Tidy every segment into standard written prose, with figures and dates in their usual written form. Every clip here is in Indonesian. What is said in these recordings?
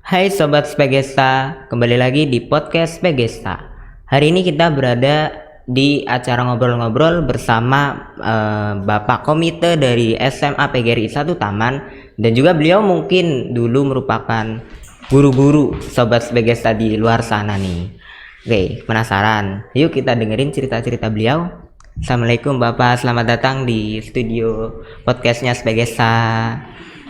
Hai Sobat Spegesta, kembali lagi di podcast Spegesta. Hari ini kita berada di acara ngobrol-ngobrol bersama Bapak Komite dari SMA PGRI 1 Taman, dan juga beliau mungkin dulu merupakan guru-guru Sobat Spegesta di luar sana nih. Oke, penasaran? Yuk kita dengerin cerita-cerita beliau. Assalamualaikum Bapak, selamat datang di studio podcastnya Spegesta.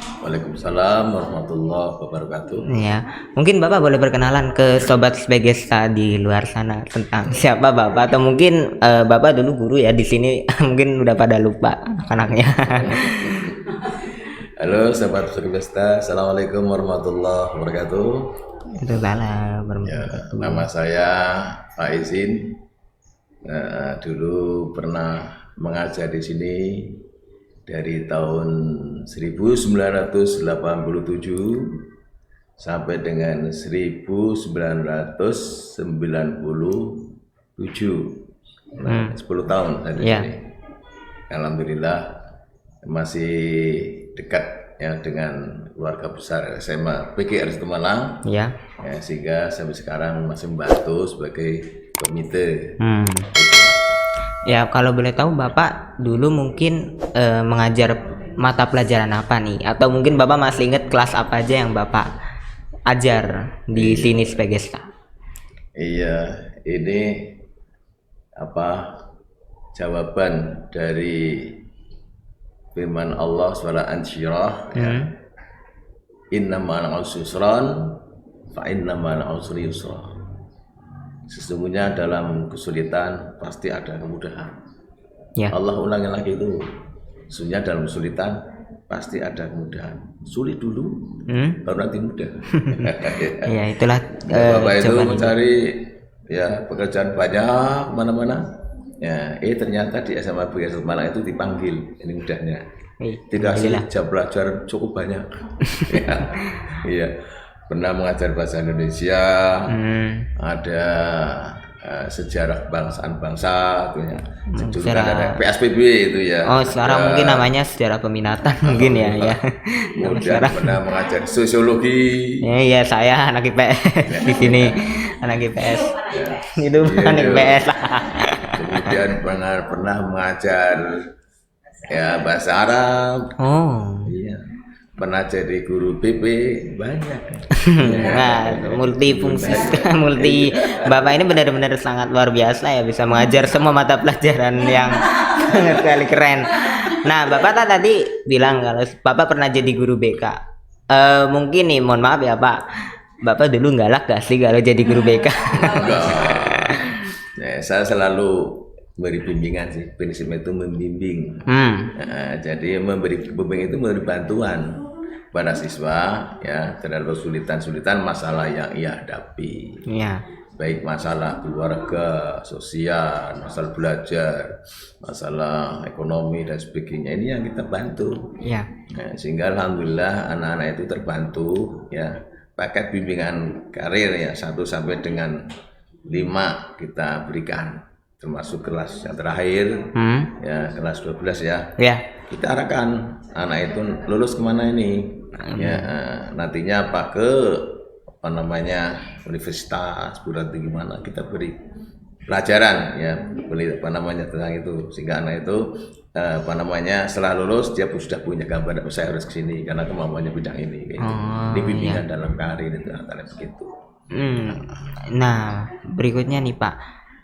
Waalaikumsalam warahmatullahi wabarakatuh. Ya, mungkin Bapak boleh perkenalan ke Sobat Spegesta di luar sana tentang siapa Bapak, atau mungkin Bapak dulu guru ya di sini, mungkin udah pada lupa anak-anaknya. Halo sahabat Spegesta, assalamualaikum warahmatullahi wabarakatuh. Itu salah. Ya, nama saya Faizin. Dulu pernah mengajar di sini dari tahun 1987 sampai dengan 1997. 10 tahun saya di sini. Alhamdulillah masih dekat ya dengan keluarga besar SMA PGRI 1 Malang. Ya, sehingga sampai sekarang masih membantu sebagai komite. Ya, kalau boleh tahu Bapak dulu mungkin mengajar mata pelajaran apa nih? Atau mungkin Bapak masih ingat kelas apa aja yang Bapak ajar di sini Spegesta? Iya, ini jawaban dari firman Allah surah An-Syirah ya. Inna ma'al usri yusran fa inna ma'al usri yusra. Sesungguhnya dalam kesulitan pasti ada kemudahan. Ya. Allah ulangi lagi itu. Sesungguhnya dalam kesulitan pasti ada kemudahan. Sulit dulu, baru nanti mudah. Ya, itulah Bapak itu mencari ya pekerjaan banyak mana-mana. Ya, ternyata di SMA PGRI 1 Malang itu dipanggil. Ini mudahnya. Dikasih jam pelajaran cukup banyak. Iya. Pernah mengajar bahasa Indonesia, ada sejarah bangsaan bangsa, itu ya. Ada PSBB itu ya. Oh, sekarang mungkin namanya sejarah peminatan mungkin ya. Kemudian pernah mengajar sosiologi. Iya, saya anak IPS di sini, anak IPS. Ya. Itu anak IPS. Kemudian pernah mengajar ya bahasa Arab. Oh. Iya. Pernah jadi guru BP banyak. Nah, multifungsi, Bapak ini benar-benar sangat luar biasa ya, bisa mengajar semua mata pelajaran yang sangat sekali keren. Nah, Bapak tadi bilang kalau Bapak pernah jadi guru BK. Mungkin nih, mohon maaf ya Pak, Bapak dulu galak gak sih kalau jadi guru BK? Enggak. Ya, saya selalu memberi bimbingan sih, prinsipnya itu membimbing. Jadi memberi bimbing itu memberi bantuan pada siswa ya terhadap kesulitan masalah yang ia hadapi. Ya. Baik masalah keluarga, sosial, masalah belajar, masalah ekonomi dan sebagainya, ini yang kita bantu. Ya. Nah, sehingga alhamdulillah anak-anak itu terbantu ya. Paket bimbingan karir ya 1 sampai dengan 5 kita berikan, termasuk kelas yang terakhir ya kelas 12 ya. Kita arahkan anak itu lulus kemana ini ya, nantinya ke universitas, berarti gimana, kita beri pelajaran ya, tentang itu, sehingga anak itu setelah lulus dia sudah punya gambaran, saya harus kesini karena kemampuannya bidang ini gitu. Ini bimbingan dalam karir itu antara begitu. Nah, berikutnya nih Pak,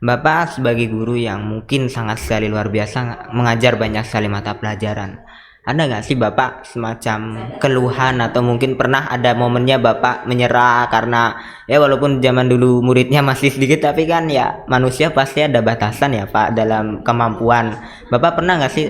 Bapak sebagai guru yang mungkin sangat sekali luar biasa mengajar banyak sekali mata pelajaran, ada nggak sih Bapak semacam keluhan atau mungkin pernah ada momennya Bapak menyerah karena ya walaupun zaman dulu muridnya masih sedikit, tapi kan ya manusia pasti ada batasan ya Pak dalam kemampuan. Bapak pernah nggak sih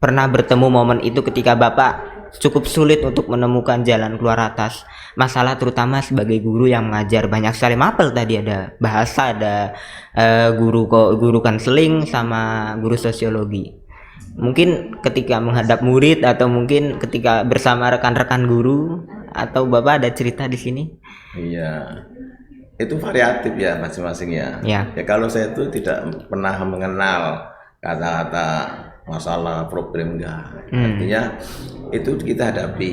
bertemu momen itu ketika Bapak cukup sulit untuk menemukan jalan keluar atas masalah, terutama sebagai guru yang mengajar banyak sekali mapel, tadi ada bahasa, ada guru konseling sama guru sosiologi. Mungkin ketika menghadap murid atau mungkin ketika bersama rekan-rekan guru, atau Bapak ada cerita di sini? Iya, itu variatif ya masing-masing ya. Ya kalau saya itu tidak pernah mengenal kata-kata masalah problem enggak. Artinya itu kita hadapi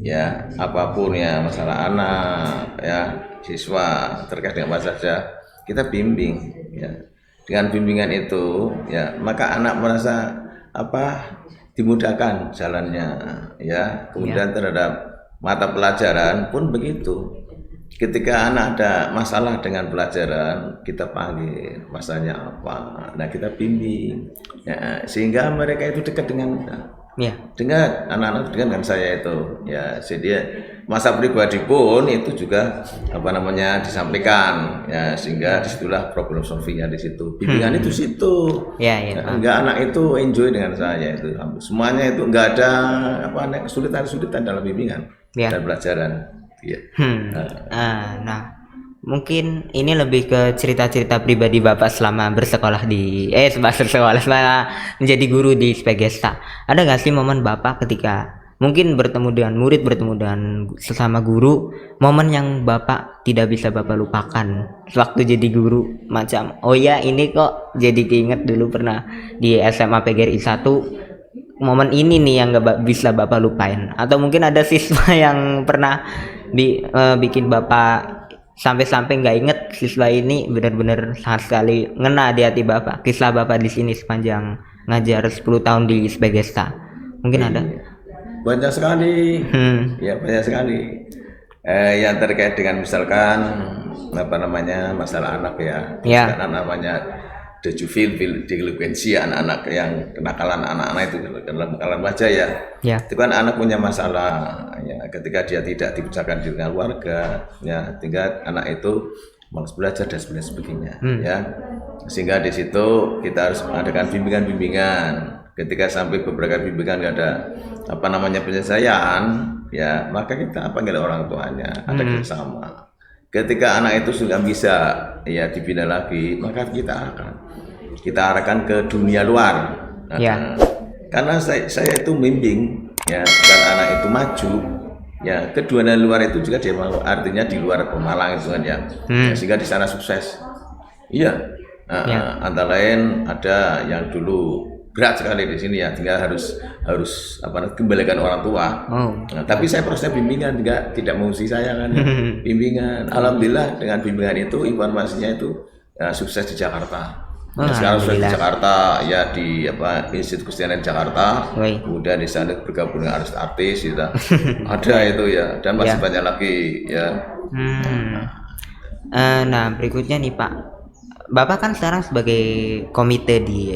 ya, apapun ya masalah anak ya, siswa terkait dengan apa saja kita bimbing ya. Dengan bimbingan itu ya maka anak merasa dimudahkan jalannya ya. Kemudian terhadap mata pelajaran pun begitu. Ketika anak ada masalah dengan pelajaran, kita panggil masalahnya apa, nah kita bimbing ya, sehingga mereka itu dekat dengan kita. Ya. Dengan anak-anak dengan saya itu ya, jadi masa pribadi pun itu juga disampaikan ya, sehingga disitulah problem solvingnya di situ, bimbingan itu situ ya, enggak anak itu enjoy dengan saya itu, semuanya itu enggak ada kesulitan dalam bimbingan dan pelajaran ya. Nah, mungkin ini lebih ke cerita-cerita pribadi Bapak selama bersekolah selama menjadi guru di Spegesta. Ada nggak sih momen Bapak ketika mungkin bertemu dengan murid, bertemu dengan sesama guru, momen yang Bapak tidak bisa Bapak lupakan waktu jadi guru, macam oh ya ini kok jadi keinget dulu pernah di SMA PGRI 1, momen ini nih yang nggak bisa Bapak lupain, atau mungkin ada siswa yang pernah bikin Bapak sampai nggak inget siswa ini benar-benar sangat sekali ngena di hati Bapak, kisah Bapak di sini sepanjang ngajar 10 tahun di Spegesta, mungkin ada? Banyak sekali ya, banyak sekali yang terkait dengan misalkan masalah anak ya. Karena namanya juvenile delinquency, anak-anak yang kenakalan, anak-anak itu kenakalan wajah ya. Itu kan anak punya masalah ya, ketika dia tidak dibicarakan dengan keluarga ya, tinggal anak itu malas belajar dan sebagainya ya, sehingga di situ kita harus mengadakan bimbingan. Ketika sampai beberapa bimbingan nggak ada penyelesaian ya, maka kita panggil orang tuanya, ada kerjasama. Ketika anak itu sudah bisa ya dibina lagi, maka kita arahkan ke dunia luar. Karena saya itu membimbing ya, dan anak itu maju ya, ke dunia luar itu juga dia mau, artinya di luar Pemalang itu kan ya, sehingga di sana sukses. Iya. Antara lain ada yang dulu berat sekali di sini ya, tinggal harus kembalikan orang tua. Nah, tapi saya proses bimbingan juga tidak mengusik saya kan ya. Bimbingan, alhamdulillah dengan bimbingan itu informasinya itu sukses di Jakarta. Sekarang sudah di Jakarta ya, di Institut Kesenian Jakarta. Kemudian di sana bergabung dengan artis gitu. Ada itu ya, dan masih banyak lagi ya. Nah berikutnya nih Pak, Bapak kan sekarang sebagai komite di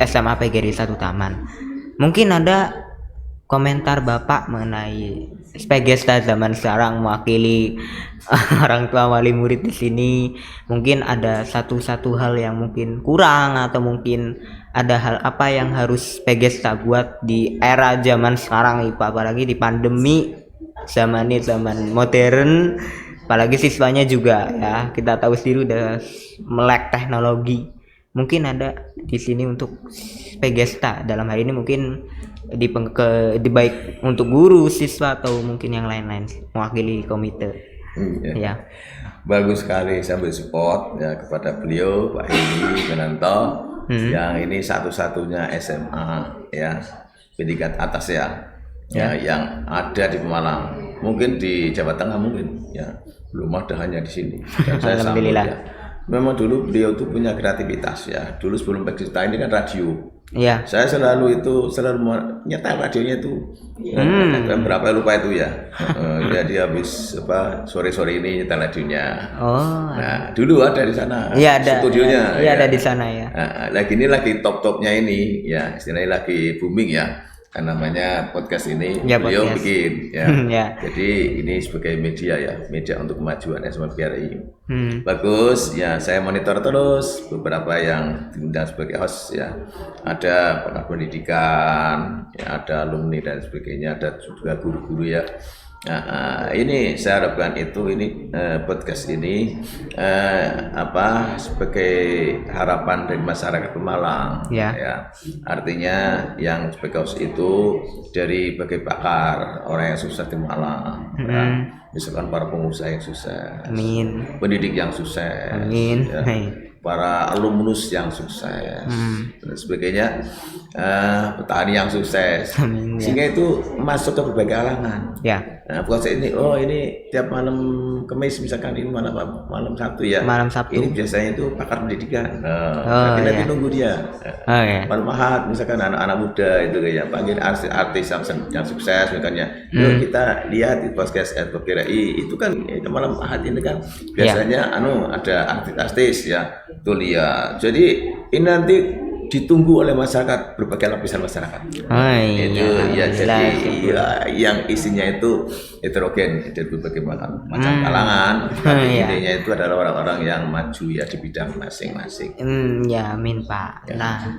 SMA PGRI 1 Taman. Mungkin ada komentar Bapak mengenai Spegesta zaman sekarang mewakili orang tua wali murid di sini. Mungkin ada satu hal yang mungkin kurang, atau mungkin ada hal apa yang harus Spegesta buat di era zaman sekarang nih Pak, apalagi di pandemi, zaman modern. Apalagi siswanya juga ya, kita tahu sendiri udah melek teknologi. Mungkin ada di sini untuk Spegesta dalam hal ini, mungkin di baik untuk guru, siswa, atau mungkin yang lain-lain mewakili komite. Ya. Bagus sekali, sambil support ya kepada beliau Pak Hedi Benanto, yang ini satu-satunya SMA ya pendidikan atas ya, yang ada di Pemalang. Mungkin di Jawa Tengah mungkin ya belum ada, hanya di sini. Dan saya sambut ya. Memang dulu beliau itu punya kreativitas ya. Dulu sebelum Spegesta ini kan radio. Ya. Saya selalu nyetel radionya itu. Berapa lupa itu ya. Jadi habis sore-sore ini nyetel radionya. Nah, dulu ada di sana. Iya, ada studionya. Iya, ada di sana ya. Nah, lagi top-topnya ini ya, istilahnya lagi booming ya. Namanya podcast ini beliau bikin ya. Jadi ini sebagai media untuk kemajuan SMA PGRI. Bagus ya, saya monitor terus beberapa yang diundang sebagai host ya. Ada pakar pendidikan ya, ada alumni dan sebagainya, ada juga guru-guru ya. Nah, ini saya harapkan ini podcast ini sebagai harapan dari masyarakat Pemalang ya. Artinya yang sebagai host itu dari berbagai pakar, orang yang sukses di Pemalang ya. Misalkan para pengusaha yang sukses, pendidik yang sukses ya. para alumnus yang sukses dan sebagainya, petani yang sukses, sehingga itu masuk ke berbagai kalangan. Nah, puasa ini, ini tiap malam Kamis misalkan, ini malam Sabtu ya. Malam Sabtu. Ini biasanya itu pakar pendidikan. Nanti nunggu dia. Malam Ahad misalkan anak-anak muda itu kayak panggil artis yang sukses misalnya. Yuk kita lihat di podcast RPRI itu kan malam Ahad ini kan biasanya ada artis ya. Tuh lihat. Jadi ini nanti ditunggu oleh masyarakat, berbagai lapisan masyarakat. Itu ya, jadi yang isinya itu heterogen dari berbagai macam kalangan. Tapi intinya itu adalah orang-orang yang maju ya di bidang masing-masing. Ya, amin Pak. Nah,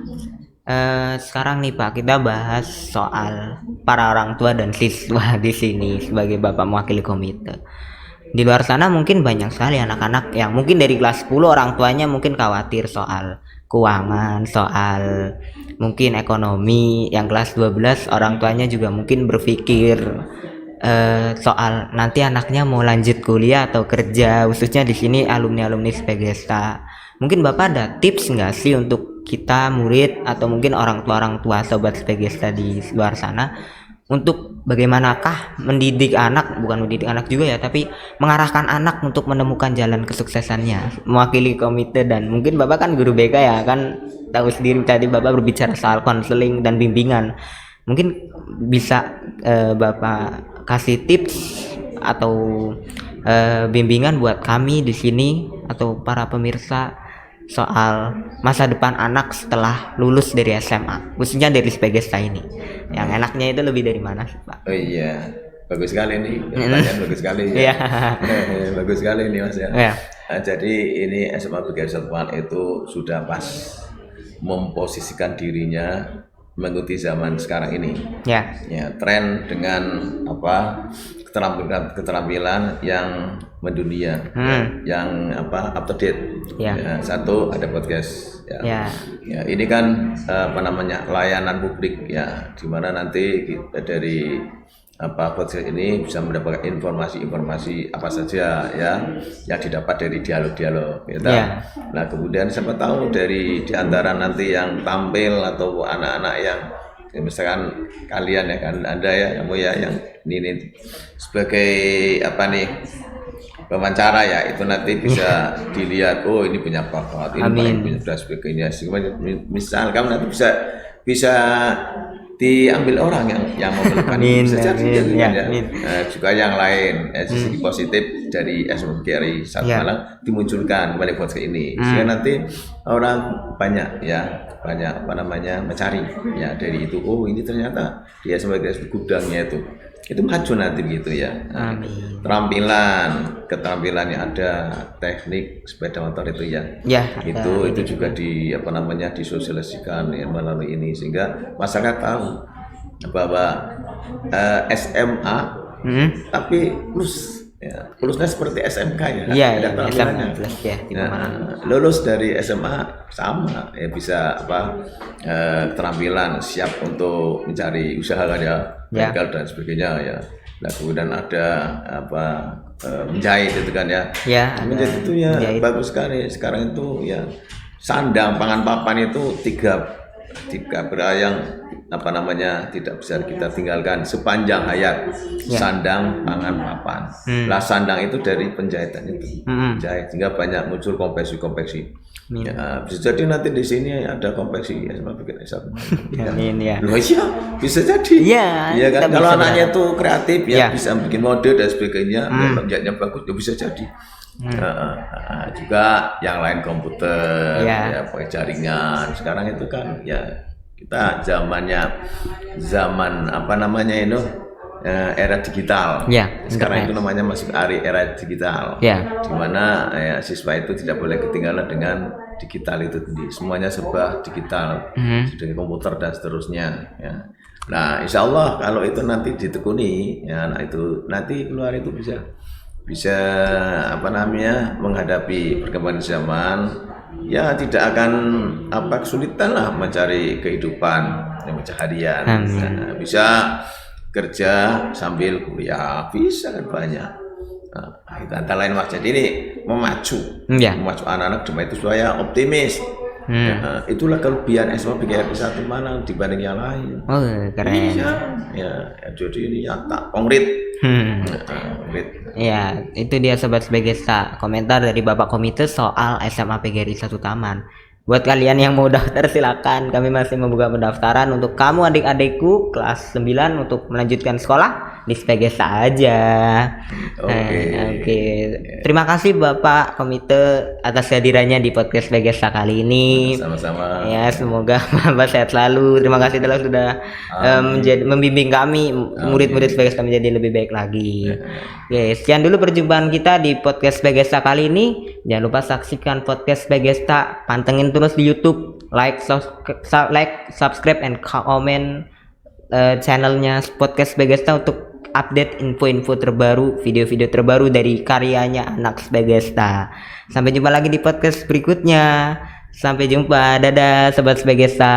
sekarang nih Pak, kita bahas soal para orang tua dan siswa di sini sebagai Bapak mewakili komite. Di luar sana mungkin banyak sekali anak-anak yang mungkin dari kelas 10 orang tuanya mungkin khawatir soal keuangan, soal mungkin ekonomi. Yang kelas 12 orang tuanya juga mungkin berpikir soal nanti anaknya mau lanjut kuliah atau kerja, khususnya di sini alumni-alumni Spegesta. Mungkin Bapak ada tips nggak sih untuk kita murid atau mungkin orang tua sobat Spegesta di luar sana untuk bagaimanakah mendidik anak, bukan mendidik anak juga ya, tapi mengarahkan anak untuk menemukan jalan kesuksesannya mewakili komite. Dan mungkin Bapak kan guru BK ya, kan tahu sendiri tadi Bapak berbicara soal konseling dan bimbingan. Mungkin bisa Bapak kasih tips atau bimbingan buat kami di sini atau para pemirsa soal masa depan anak setelah lulus dari SMA, khususnya dari Spegesta ini. Yang enaknya itu lebih dari mana sih Pak? Oh iya, bagus sekali nih, pertanyaan bagus sekali ya. Bagus sekali nih Mas ya. Nah, jadi ini SMA Spegesta itu sudah pas memposisikan dirinya mengikuti zaman sekarang ini. Ya, tren dengan keterampilan yang mendunia, yang up to date. Satu ada podcast. Ini kan layanan publik ya, di mana nanti kita dari podcast ini bisa mendapatkan informasi apa saja ya yang didapat dari dialog-dialog gitu. Nah, kemudian siapa tahu di antara nanti yang tampil atau anak-anak yang misalkan kalian ya kan, Anda ya yang ini sebagai wawancara ya, itu nanti bisa dilihat, ini punya bakat, ini punya dan sebagainya. Misal kamu nanti bisa diambil orang yang memerlukan bisa jadi juga yang lain sisi positif dari SMGRI satu malang dimunculkan kembali podcast ini, sehingga nanti orang banyak mencari ya dari itu, ini ternyata di SMGRI gudangnya itu maju nanti gitu ya. Keterampilannya ada, teknik sepeda motor itu itu juga disosialisasikan ya melalui ini, sehingga masyarakat tahu bahwa SMA tapi lulusnya seperti SMK ya. Ada tampilannya. Lulus dari SMA sama ya, bisa keterampilan siap untuk mencari usaha kan ya, bengkel dan sebagainya ya. Nah, kemudian ada menjahit itu kan ya. Menjahit itu ya bagus sekali. Sekarang itu ya sandang, pangan, papan itu tiga yang tidak bisa kita tinggalkan sepanjang hayat. Sandang, pangan, papan. Lah sandang itu dari penjahitan itu. Jahit sehingga banyak muncul konveksi. Ya, bisa jadi nanti di sini ada konveksi ya, sama bikin bisa jadi. Iya kan, kalau anaknya itu kreatif ya bisa bikin mode dan sebagainya, penjahitnya bagus ya bisa jadi. Juga yang lain komputer ya, pakai jaringan. Sekarang itu kan ya kita zaman era digital. Sekarang itu namanya masuk era digital. Di mana siswa itu tidak boleh ketinggalan dengan digital itu sendiri. Semuanya serba digital, dengan komputer dan seterusnya. Nah, insya Allah kalau itu nanti ditekuni, itu nanti keluar itu bisa menghadapi perkembangan zaman. Ya tidak akan kesulitan lah mencari kehidupan yang pencaharian. Bisa kerja sambil kuliah, bisa kan banyak. Nah, itu antara lain Mas. Jadi ini memacu Ya. anak-anak Demak itu supaya optimis. Ya, itulah kelebihan SMA PGRI 1 mana dibanding yang lain. Oh, keren. Ya, jadi ini nyata konkret. Konkret. Ya, itu dia Sobat Spegesta, komentar dari Bapak Komite soal SMA PGRI 1 Taman. Buat kalian yang mau daftar silakan, kami masih membuka pendaftaran untuk kamu adik-adikku kelas 9 untuk melanjutkan sekolah di Spegesta aja. Oke. Terima kasih Bapak Komite atas kehadirannya di podcast Spegesta kali ini. Sama-sama. Ya, semoga Bapak sehat selalu. Terima kasih telah sudah membimbing kami murid-murid Spegesta menjadi lebih baik lagi. Oke, sekian dulu perjumpaan kita di podcast Spegesta kali ini. Jangan lupa saksikan podcast Spegesta, pantengin terus di YouTube, like, subscribe, and comment channelnya podcast Spegesta untuk update info-info terbaru, video-video terbaru dari karyanya anak Spegesta. Sampai jumpa lagi di podcast berikutnya. Sampai jumpa, dadah Sobat Spegesta.